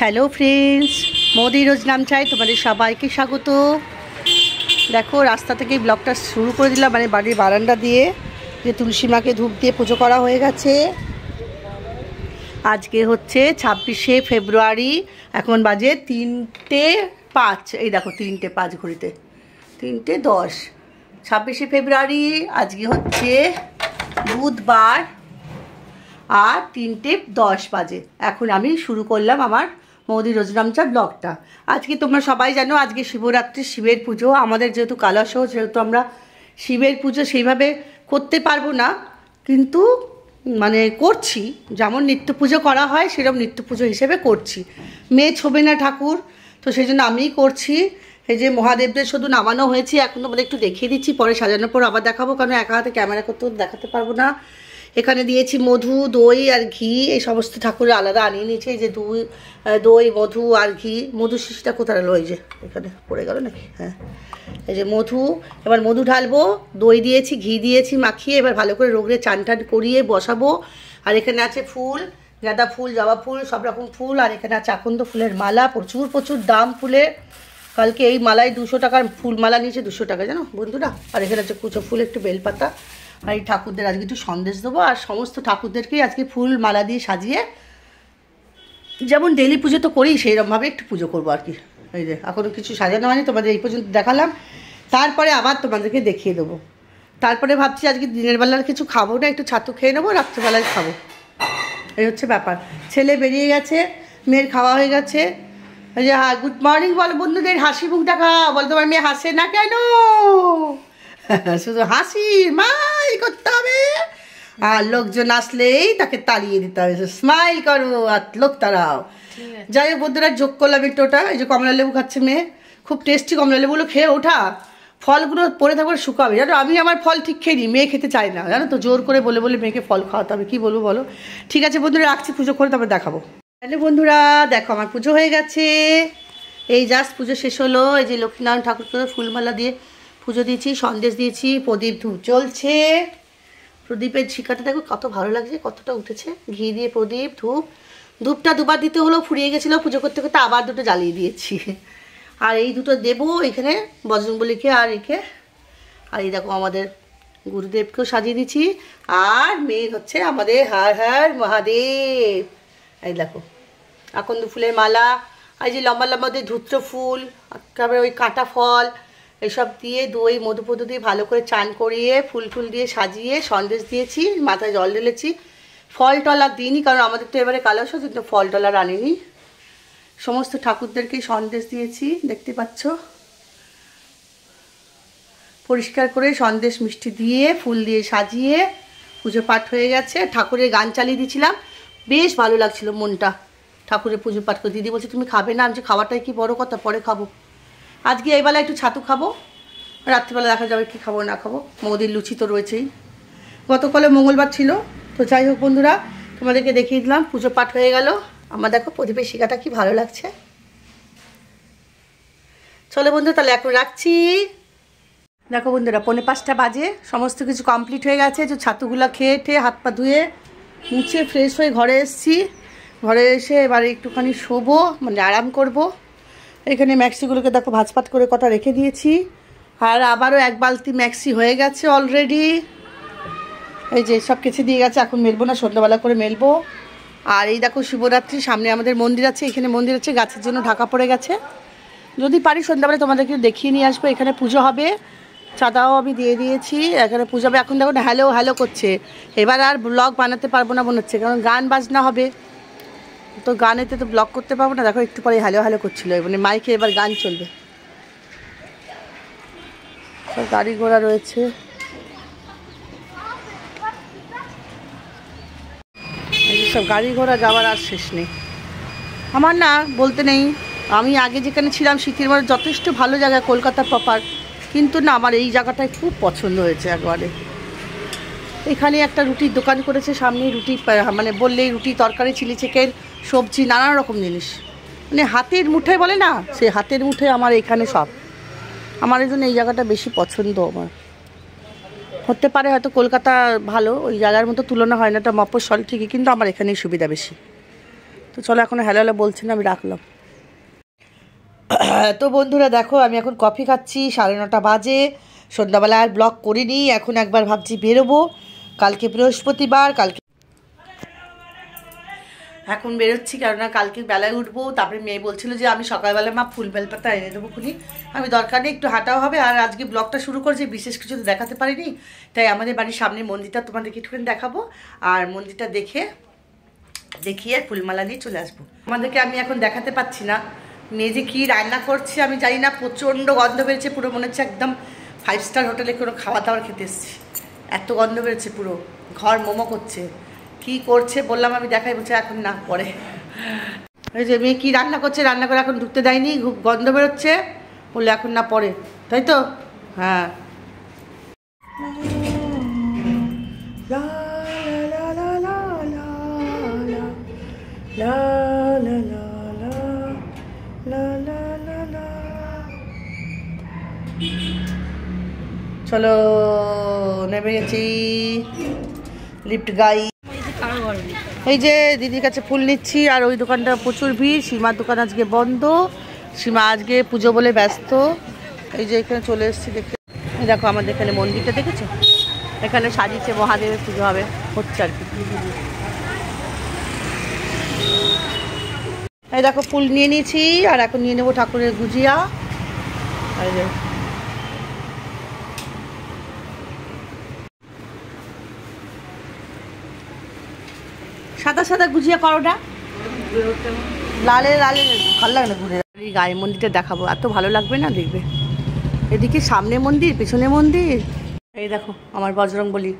Hello friends, Modi রোজ নাম চাই তোমাদের সবাইকে স্বাগত। দেখো রাস্তা থেকে ব্লগটা শুরু করে দিলাম, মানে বাড়ির বারান্দা দিয়ে, যে তুলসী মাকে ধূপ দিয়ে পুজো করা হয়ে গেছে। আজকে হচ্ছে 26শে ফেব্রুয়ারি, এখন বাজে 3:05। এই দেখো 3:05 ঘড়িতে, 3:10। 26শে ফেব্রুয়ারি আজকে হচ্ছে বুধবার আর 3:10 বাজে। এখন আমি শুরু করলাম আমার মোদি রোজনামচা ব্লগটা। আজকে তোমরা সবাই জানো আজকে শিবরাত্রি, শিবের পুজো। আমাদের যেহেতু কালশ, যেহেতু আমরা শিবের পুজো সেইভাবে করতে পারবো না, কিন্তু মানে করছি, যেমন নিত্য পুজো করা হয় সেরকম নিত্য পুজো হিসেবে করছি। মেয়ে ছোবে না ঠাকুর, তো সেই জন্য আমিই করছি। এই যে মহাদেবদের শুধু নামানো হয়েছে, এখন তোমাদের একটু দেখিয়ে দিচ্ছি, পরে সাজানোর পর আবার দেখাবো, কারণ একা হাতে ক্যামেরা করতেও দেখাতে পারবো না। এখানে দিয়েছি মধু, দই আর ঘি, এই সমস্ত ঠাকুরের আলাদা আনিয়ে নিয়েছি। এই যে দই, মধু আর ঘি। মধু শিশিটা কোথায় রইল? এই যে এখানে পড়ে গেল নাকি? হ্যাঁ, এই যে মধু। এবার মধু ঢালবো, দই দিয়েছি, ঘি দিয়েছি মাখিয়ে, এবার ভালো করে রোগড়ে চান টান করিয়ে বসাবো। আর এখানে আছে ফুল, গাঁদা ফুল, জবা ফুল, সব রকম ফুল। আর এখানে আছে আকন্দ ফুলের মালা, প্রচুর প্রচুর দাম ফুলের। কালকে এই মালায় 200 টাকার ফুল মালা নিয়েছে, 200 টাকা, জানো বন্ধুরা। আর এখানে আছে কুচো ফুল, একটু বেলপাতা। আর এই ঠাকুরদের আজকে একটু সন্দেশ দেবো, আর সমস্ত ঠাকুরদেরকেই আজকে ফুল মালা দিয়ে সাজিয়ে, যেমন ডেলি পুজো তো করি সেইরকমভাবে একটু পুজো করবো আর কি। এই যে এখনও কিছু সাজানো হয়নি, তোমাদের এই পর্যন্ত দেখালাম, তারপরে আবার তোমাদেরকে দেখিয়ে দেবো। তারপরে ভাবছি আজকে দিনের বেলার কিছু খাবো না, একটু ছাতু খেয়ে নেবো, রাত্রেবেলায় খাবো। এই হচ্ছে ব্যাপার। ছেলে বেরিয়ে গেছে, মেয়ের খাওয়া হয়ে গেছে। এই যে গুড মর্নিং বলো বন্ধুদের, হাসি মুখ দেখা বলো। তোমার মেয়ে হাসে না কেন? শুধু হাসি মাই করতে হবে, আর লোকজন আসলেই তাকে তাড়িয়ে দিতে হবে। স্মাইল করো আর লোক তাড়াও। যাই হোক বন্ধুরা, যোগ করলাম একটু ওটা। এই যে কমলা লেবু খাচ্ছে মেয়ে, খুব টেস্টি কমলা লেবুগুলো খেয়ে ওঠা। ফলগুলো পরে থাকবে শুকাবে, জানো। আমি আমার ফল ঠিক খেয়ে নিই, মেয়ে খেতে চায় না, জানো তো। জোর করে বলে বলে মেয়েকে ফল খাওয়াতে হবে, কী বলবো বলো। ঠিক আছে বন্ধুরা, রাখছি, পুজো করে তারপর দেখাবো। তাহলে বন্ধুরা দেখো, আমার পুজো হয়ে গেছে। এই জাস্ট পুজো শেষ হলো। এই যে লক্ষ্মীনারায়ণ ঠাকুরকে ফুলমালা দিয়ে পুজো দিয়েছি, সন্দেশ দিয়েছি, প্রদীপ ধূপ জ্বলছে। প্রদীপের শিখাটা দেখো কত ভালো লাগছে, কতটা উঠেছে। ঘি দিয়ে প্রদীপ, ধূপটা দুবার দিতে হলো, ফুরিয়ে গেছিলো পুজো করতে করতে, আবার দুটো জ্বালিয়ে দিয়েছি। আর এই দুটো দেবো এখানে বজরংবলীকে আর একে। আর এই দেখো আমাদের গুরুদেবকেও সাজিয়ে দিচ্ছি। আর মেয়ের হচ্ছে আমাদের হর হর মহাদেব। এই দেখো আকন্দ ফুলের মালা, আর যে লম্বা লম্বা দিয়ে ধূত্র ফুল, তারপরে ওই কাঁটা ফল, এসব দিয়ে দই মধু ফধু দিয়ে ভালো করে চান করিয়ে ফুল ফুল দিয়ে সাজিয়ে সন্দেশ দিয়েছি, মাথায় জল ঢেলেছি। ফল টল আর দিইনি, কারণ আমাদের তো এবারে কালশ, কিন্তু ফল টল আর আনিনি। সমস্ত ঠাকুরদেরকেই সন্দেশ দিয়েছি, দেখতে পাচ্ছ। পরিষ্কার করে সন্দেশ মিষ্টি দিয়ে ফুল দিয়ে সাজিয়ে পুজো পাঠ হয়ে গেছে। ঠাকুরের গান চালিয়ে দিয়েছিলাম, বেশ ভালো লাগছিল মনটা। ঠাকুরের পুজো পাঠ করে দিদি বলছে তুমি খাবে না? আমি যে খাওয়াটাই কি বড় কথা, পরে খাবো। আজকে এই বেলা একটু ছাতু খাবো, রাত্রিবেলা দেখা যাবে কি খাবো না খাবো। মোদির লুচি তো রয়েছেই, গতকালে মঙ্গলবার ছিল। তো যাই হোক বন্ধুরা, তোমাদেরকে দেখিয়ে দিলাম, পুজো পাঠ হয়ে গেল। আমার দেখো প্রদীপের শিখাটা কি ভালো লাগছে। চলো বন্ধু, তাহলে এখন রাখছি। দেখো বন্ধুরা, 4:45 বাজে, সমস্ত কিছু কমপ্লিট হয়ে গেছে। যে ছাতুগুলো খেয়ে ঠেয়ে হাত পা ধুয়ে মুছে ফ্রেশ হয়ে ঘরে এসেছি। ঘরে এসে এবারে একটুখানি শোবো, মানে আরাম করব। এখানে ম্যাক্সিগুলোকে দেখো ভাজপাত করে কটা রেখে দিয়েছি, আর আবারও 1 বালতি ম্যাক্সি হয়ে গেছে অলরেডি। এই যে সব কেচে দিয়ে গেছে, এখন মেলবো না, সন্ধ্যাবেলা করে মেলবো। আর এই দেখো শিবরাত্রি সামনে আমাদের মন্দির আছে, এখানে মন্দির আছে, গাছের জন্য ঢাকা পড়ে গেছে। যদি পারি সন্ধ্যাবেলা তোমাদেরকে দেখিয়ে নিয়ে আসবো। এখানে পুজো হবে, চাঁদাও আমি দিয়ে দিয়েছি, এখানে পুজো হবে। এখন দেখো হ্যালো হ্যালো করছে। এবার আর ব্লগ বানাতে পারবো না মনে হচ্ছে, কারণ গান বাজনা হবে, তো গানেতে তো ব্লগ করতে পারবো না। দেখো একটু পরে হ্যালো হ্যালো করছিল, মানে মাইকে এবার গান চলবে। সব গাড়ি ঘোড়া রয়েছে। সব গাড়ি ঘোড়া যাওয়ার আর শেষ নেই। আমার না বলতে নেই, আমি আগে যেখানে ছিলাম সিকির মার যথেষ্ট ভালো জায়গা, কলকাতার প্রপার, কিন্তু না আমার এই জায়গাটায় খুব পছন্দ হয়েছে একবারে। এখানে একটা রুটির দোকান করেছে সামনেই, রুটি মানে বললেই রুটি, তরকারি, চিলি চিকেন, সবজি, নানা রকম জিনিস, মানে হাতের মুঠোয় বলে না, সেই হাতের মুঠোয় আমার এখানে সব। আমার এই জন্য এই জায়গাটা বেশি পছন্দ আমার। হতে পারে হয়তো কলকাতা ভালো, ওই জায়গার মতো তুলনা হয় না, এটা মফস্বল ঠিকই, কিন্তু আমার এখানেই সুবিধা বেশি। তো চলো এখন হ্যালো হ্যালো বলছি না, আমি রাখলাম। তো বন্ধুরা দেখো আমি এখন কফি খাচ্ছি, 9:30 বাজে। সন্ধ্যাবেলা আর ব্লগ করিনি, এখন একবার ভাবছি বেরোবো, কালকে বৃহস্পতিবার, কালকে এখন বেরোচ্ছি কেননা কালকে বেলায় উঠবো। তারপরে মেয়ে বলছিল যে আমি সকালবেলা মা ফুল বেলপাতা এনে দেবো খুনি, আমি দরকার নেই একটু হাঁটাও হবে। আর আজকে ব্লগটা শুরু করছি, বিশেষ কিছু তো দেখাতে পারিনি, তাই আমাদের বাড়ির সামনে মন্দিরটা তোমাদেরকে একটুখানি দেখাবো, আর মন্দিরটা দেখিয়ে ফুলমালা নিয়ে চলে আসবো। আমাদেরকে আমি এখন দেখাতে পাচ্ছি না, মেয়ে যে কী রান্না করছে আমি জানি না, প্রচণ্ড গন্ধ বেরোচ্ছে, পুরো মনে হচ্ছে একদম 5 স্টার হোটেলে কোনো খাওয়া দাওয়ার খেতে এসেছি, এত গন্ধ বেরোচ্ছে, পুরো ঘর মোমো করছে। কি করছে বললাম আমি দেখাই, বলছে এখন না পরে। ওই যে মেয়ে কী রান্না করছে, রান্না করে এখন ঢুকতে দেয়নি, খুব গন্ধ বেরোচ্ছে, বললে এখন না পরে, তাই তো? হ্যাঁ। চলো নেমে গেছি, লিফট গাই। এই যে দিদির কাছে ফুল নিচ্ছি, আর ওই দোকানটা প্রচুর ভিড়, সীমার দোকান আজকে বন্ধ, সীমা আজকে পুজো বলে ব্যস্ত। এই যে এখানে চলে এসেছি দেখতে, দেখো আমাদের এখানে মন্দিরটা দেখেছো, এখানে সাজিয়েছে, মহাদেবের পুজো হচ্ছে আর কি। এই দেখো ফুল নিয়ে নিয়েছি, আর এখন নিয়ে নেবো ঠাকুরের গুজিয়া। এই যে সাদা সাদা গুজিয়া করোটা, লালে লালে ভালো লাগে না ঘুরে। এই গায়ে মন্দিরটা দেখাবো, এত ভালো লাগবে না দেখবে। এদিকে সামনে মন্দির, পেছনে মন্দির। এই দেখো আমার বজরংবলী,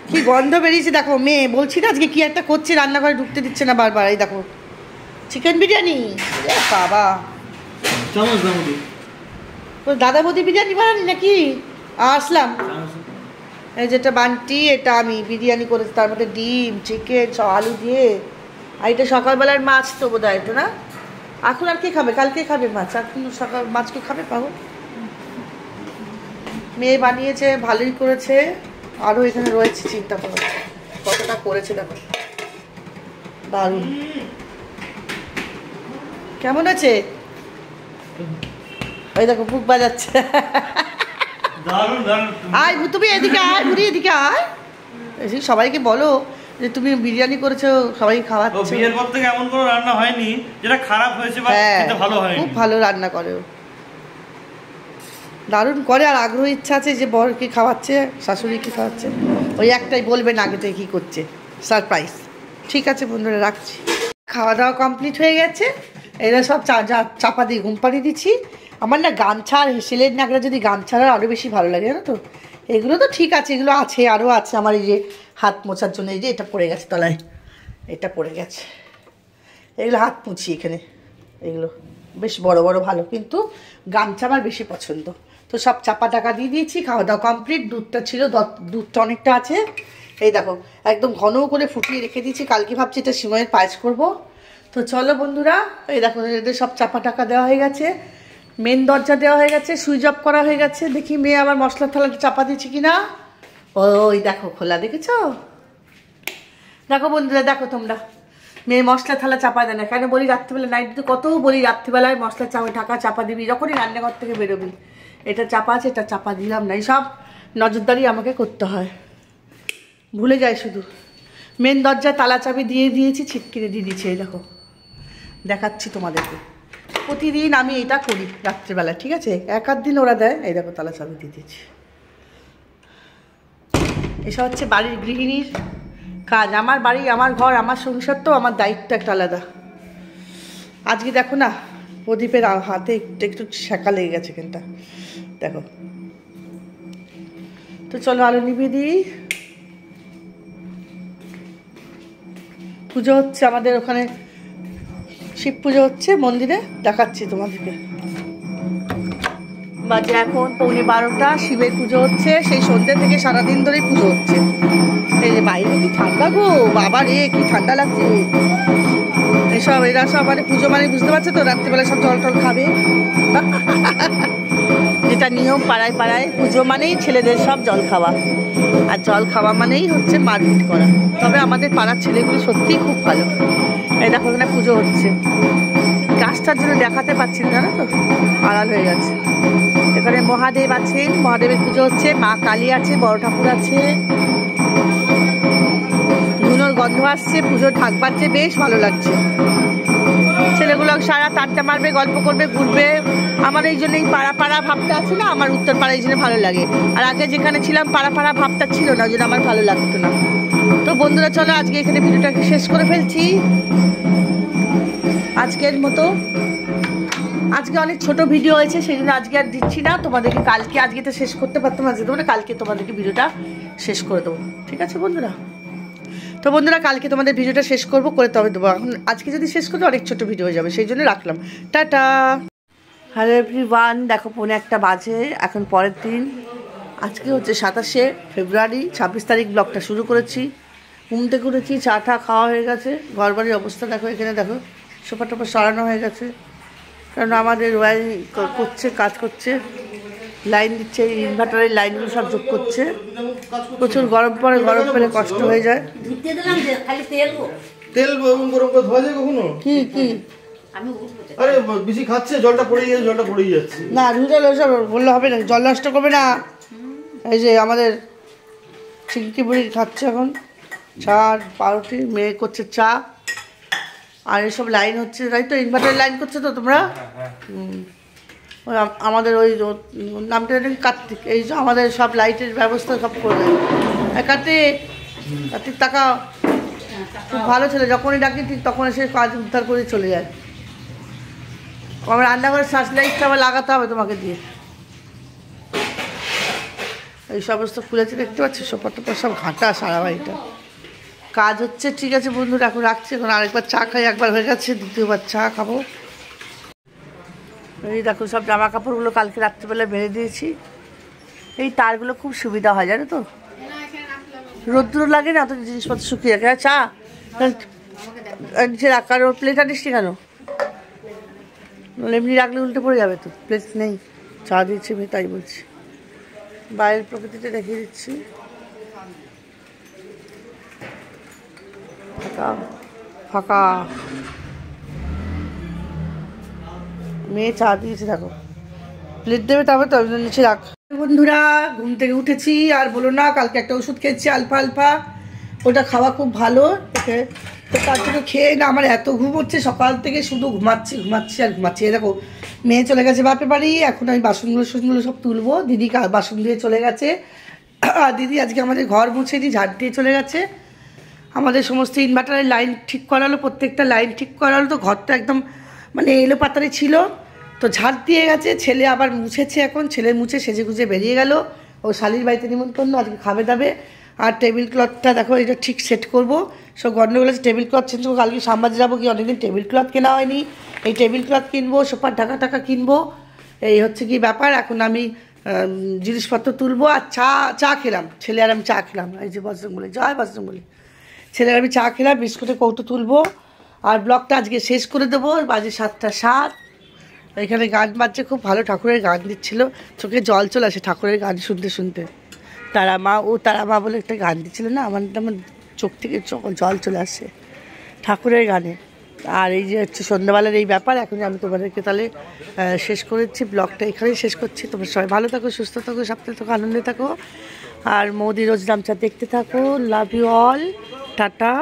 কি গন্ধ বেরিয়েছে দেখো। মেয়ে বলছি না আজকে কি একটা করছে, রান্নাঘরে ঢুকতে দিচ্ছে না বারবার। এই দেখো চিকেন বিরিয়ানি, বাবা দাদা বৌদি বিরিয়ানি বানানি নাকি? আসলাম। এই যেটা বান্টি, এটা আমি বিরিয়ানি করেছি, তার মধ্যে ডিম, চিকেন, সব আলু দিয়ে। আর এটা সকালবেলার মাছ তো বোধ হয়, তো না? এখন আর কে খাবে? কালকে খাবে মাছ, এখন সকাল মাছ কে খাবে পাবো? মেয়ে বানিয়েছে, ভালোই করেছে। আরও এখানে রয়েছে, চিন্তা করো কতটা করেছে, দেখো দারুণ। কেমন আছে? ওই দেখো বুক বাজাচ্ছে। আয় তুমি এদিকে আয়, বুড়ি এদিকে আয়, এসে সবাইকে বলো যে তুমি বিরিয়ানি করেছো, সবাই খাওয়াচ্ছো। বিয়ের পর থেকে এমন কোনো রান্না হয়নি যেটা খারাপ হয়েছে বা খেতে ভালো হয়নি। খুব ভালো রান্না করে, দারুণ করে। আর আগ্রহ ইচ্ছা আছে যে বরকে খাওয়াচ্ছে, শাশুড়িকে খাওয়াচ্ছে, ওই একটাই বলবেন আগে থেকে কী করছে, সারপ্রাইজ। ঠিক আছে বন্ধুরা, রাখছি। খাওয়া দাওয়া কমপ্লিট হয়ে গেছে, এরা সব চাপা দিয়ে ঘুম পাড়িয়ে দিচ্ছি। আমার না গামছা আর হেসেলের নাকড়া যদি গামছাড়া আরও বেশি ভালো লাগে, জানো তো। এগুলো তো ঠিক আছে, এগুলো আছে, আরও আছে আমার। এই যে হাত মোছার জন্য, এই যে এটা পড়ে গেছে তলায়, এটা পড়ে গেছে, এগুলো হাত মুছি এখানে, এগুলো বেশ বড় বড় ভালো, কিন্তু গামছা আমার বেশি পছন্দ। তো সব চাপা টাকা দিয়ে দিয়েছি, খাওয়া দাওয়া কমপ্লিট। দুধটা ছিল, দুধটা অনেকটা আছে, এই দেখো একদম ঘন করে ফুটিয়ে রেখে দিয়েছি, কালকে ভাবছি এটা সিময়ের পায়েস করব। তো চলো বন্ধুরা, এই দেখো এদের সব চাপা টাকা দেওয়া হয়ে গেছে, মেন দরজা দেওয়া হয়ে গেছে, সুইচ অফ করা হয়ে গেছে। দেখি মেয়ে আবার মশলার থালাটা চাপা দিয়েছি কিনা। ওই দেখো খোলা, দেখেছো? দেখো বন্ধুরা, দেখো তোমরা, মেয়ে মশলা থালা চাপা দেয় না কেন? বলি রাত্রিবেলা, নাইট তো কত বলি রাত্রিবেলায় মশলা ঢাকা চাপা দিবি যখনই রান্নাঘর থেকে বেরোবি, এটা চাপা আছে, এটা চাপা দিলাম না। এই সব নজরদারি আমাকে করতে হয়, ভুলে যাই শুধু। মেন দরজায় তালা চাবি দিয়ে দিয়েছি, ছিটকিরে দিয়ে দিয়েছি। এই দেখো দেখাচ্ছি তোমাদেরকে, প্রতিদিন আমি এটা করি রাত্রিবেলা, ঠিক আছে? এক আধ দিন ওরা দেয়। এই দেখো তালা চাবি দিয়ে দিয়েছি। এসব হচ্ছে বাড়ির গৃহিণীর কাজ। আমার বাড়ি, আমার ঘর, আমার সংসার, তো আমার দায়িত্ব একটা আলাদা। আজকে দেখো না প্রদীপের হাতে একটু একটু শেখা লেগে গেছে এখানটা, দেখো। তো চলো আলো নিভিয়ে দিই। পুজো হচ্ছে আমাদের ওখানে, শিব পুজো হচ্ছে মন্দিরে, দেখাচ্ছি তোমাদেরকে। বাজে এখন 11:15, শিবের পুজো হচ্ছে, সেই সন্ধ্যে থেকে সারাদিন ধরেই পুজো হচ্ছে। এই যে বাইরে কি ঠান্ডা গো, বাবা রে কি ঠান্ডা লাগছে। এসব এরা সব মানে পুজো মানে বুঝতে পারছো তো, রাত্রিবেলা সব জল টল খাবে, যে যেটা নিয়ম পাড়ায় পাড়ায় পুজো মানেই ছেলেদের সব জল খাওয়া, আর জল খাওয়া মানেই হচ্ছে মারপিট করা। তবে আমাদের পাড়ার ছেলেগুলো সত্যিই খুব ভালো। এই দেখো এখানে পুজো হচ্ছে, গাছটার জন্য দেখাতে পাচ্ছি না, জানো তো আড়াল হয়ে গেছে। এখানে মহাদেব আছেন, মহাদেবের পুজো হচ্ছে, মা কালী আছে, বড় ঠাকুর আছে, ধুনোর গন্ধ আসছে, পুজোর ঢাক বাজছে, বেশ ভালো লাগছে। ছেলেগুলো সারা আড্ডা মারবে, গল্প করবে, ঘুরবে। আমার এই জন্য এই পাড়া পাড়া ভাবটা আছে না, আমার উত্তর পাড়া এই জন্য ভালো লাগে। আর আগে যেখানে ছিলাম পাড়া পাড়া ভাবটা ছিল না, ওই জন্য আমার ভালো লাগতো না। তো বন্ধুরা চলো আজকে এখানে ভিডিওটাকে শেষ করে ফেলছি আজকের মতো। আজকে অনেক ছোট ভিডিও হয়েছে, সেই জন্য আজকে আর দিচ্ছি না তোমাদেরকে। কালকে, আজকে তো শেষ করতে পারতাম, আজকে দেবো না, কালকে তোমাদেরকে ভিডিওটা শেষ করে দেবো, ঠিক আছে বন্ধুরা? তো বন্ধুরা কালকে তোমাদের ভিডিওটা শেষ করবো, করে তবে দেবো। এখন আজকে যদি শেষ করতে অনেক ছোট ভিডিও হয়ে যাবে, সেই জন্য রাখলাম। টাটা। হ্যালো এভরিওয়ান, দেখো 1:45 বাজে, এখন পরের দিন। আজকে হচ্ছে 27শে ফেব্রুয়ারি, 26 তারিখ ব্লগটা শুরু করেছি। ঘুম থেকে উঠেছি, চা টা খাওয়া হয়ে গেছে। ঘর বাড়ির অবস্থা দেখো, এখানে দেখো সোফা টোফা সরানো হয়ে গেছে, কারণ আমাদের ওয়ারিং করছে, কাজ করছে, লাইন দিচ্ছে, ইনভার্টারের লাইনগুলো সব যোগ করছে। প্রচুর গরম পড়ে, গরম পড়ে কষ্ট হয়ে যায়। তেল গরম করে ধোয়া যায় কখনো? কি কি আরে বেশি খাচ্ছে, জলটা পড়েই যাচ্ছে, জলটা পড়েই যাচ্ছে। না রুজল ওসব বললে হবে না, জল নষ্ট করবে না। এই যে আমাদের চিংকি বুড়ি খাচ্ছে এখন চা আর পাউরুটি, মেয়ে করছে চা, আর এসব লাইন হচ্ছে, তাই তো ইনভার্টারের লাইন করছে তো তোমরা। ওই আমাদের ওই নামটা কার্তিক, এই যে আমাদের সব লাইটের ব্যবস্থা সব করে দেয়। কার্তিক, কার্তিক টাকা খুব ভালো ছেলে, যখনই ডাকি ঠিক তখন এসে কাজ উদ্ধার করে চলে যায়। আমার রান্নাঘরের শ্বাস লাইটটা আবার লাগাতে হবে তোমাকে দিয়ে। এই সমস্ত খুলেছে দেখতে পাচ্ছি, সোফা টোফা সব ঘাঁটা সারা বাড়িটা। কাজ হচ্ছে, ঠিক আছে বন্ধুরা এখন রাখছি। এখন আরেকবার চা খাই, একবার হয়ে গেছে, দ্বিতীয়বার চা খাবো। এই দেখো সব জামা কাপড়গুলো কালকে রাত্রিবেলা বেড়ে দিয়েছি। এই তারগুলো খুব সুবিধা হয় জানো তো, রোদ্দুর লাগে না, তো জিনিসপত্র শুকিয়ে রাখে। চা নিচে রাখার, ওর প্লেট আনিসনি কেন? এমনি রাখলে উল্টে পড়ে যাবে তো, প্লেট নেই। চা দিয়েছি আমি, তাই বলছি। বাইরের প্রকৃতিটা দেখিয়ে দিচ্ছি, ফাঁকা ফাঁকা। মেয়ে চা দিয়েছে দেখো, প্লেট দেবে তবে তো নিচে রাখ। বন্ধুরা ঘুম থেকে উঠেছি, আর বলো না, কালকে একটা ওষুধ খেয়েছি আলফা আলফা, ওটা খাওয়া খুব ভালো ওকে। তো তার জন্য খেয়ে না আমার এত ঘুম হচ্ছে, সকাল থেকে শুধু ঘুমাচ্ছি ঘুমাচ্ছি আর ঘুমাচ্ছি। দেখো মেয়ে চলে গেছে বাপের বাড়ি, এখন আমি বাসনগুলো সব তুলবো। দিদি বাসন দিয়ে চলে গেছে, আর দিদি আজকে আমাদের ঘর মুছে দিয়ে ঝাড় দিয়ে চলে গেছে। আমাদের সমস্ত ইনভার্টারের লাইন ঠিক করালো, প্রত্যেকটা লাইন ঠিক করালো। তো ঘরটা একদম মানে এলো পাতারে ছিল, তো ঝাড় দিয়ে গেছে। ছেলে আবার মুছেছে, এখন ছেলে মুছে সেজে গুজে বেরিয়ে গেল। ও শালির বাড়িতে নিমন্ত্রণ, আজকে খাবে দাবে। আর টেবিল ক্লথটা দেখো, এটা ঠিক সেট করবো। সব গন্ডগোল আছে, টেবিল ক্লথ চেঞ্জ করবো। কালকে শ্যামবাজার যাবো, কি অনেকদিন টেবিল ক্লথ কেনা হয়নি। এই টেবিল ক্লথ কিনবো, সোফার টাকা কিনবো, এই হচ্ছে কি ব্যাপার। এখন আমি জিনিসপত্র তুলবো। আর চা খেলাম, ছেলে আর আমি চা খেলাম। এই যে বজরংবলী, জয় বজরংবলী। ছেলের আমি চা খেলাম, বিস্কুটের কৌটো তুলবো। আর ব্লগটা আজকে শেষ করে দেবো, বাজে 7:07। এখানে গান বাজছে, খুব ভালো ঠাকুরের গান দিচ্ছিল, চোখে জল চলে আসে ঠাকুরের গান শুনতে শুনতে। তারা মা বলে একটা গান দিচ্ছিল না, আমার চোখ থেকে জল চলে আসে ঠাকুরের গানে। আর এই যে হচ্ছে সন্ধ্যাবেলার এই ব্যাপার। এখন আমি তোমাদেরকে তাহলে শেষ করেছি, ব্লগটা এখানেই শেষ করছি। তোমরা সবাই ভালো থাকো, সুস্থ থাকো, সাথে থাকো, আনন্দে থাকো। আর মোদি রোজ নামচা দেখতে থাকো। Love you all, tata.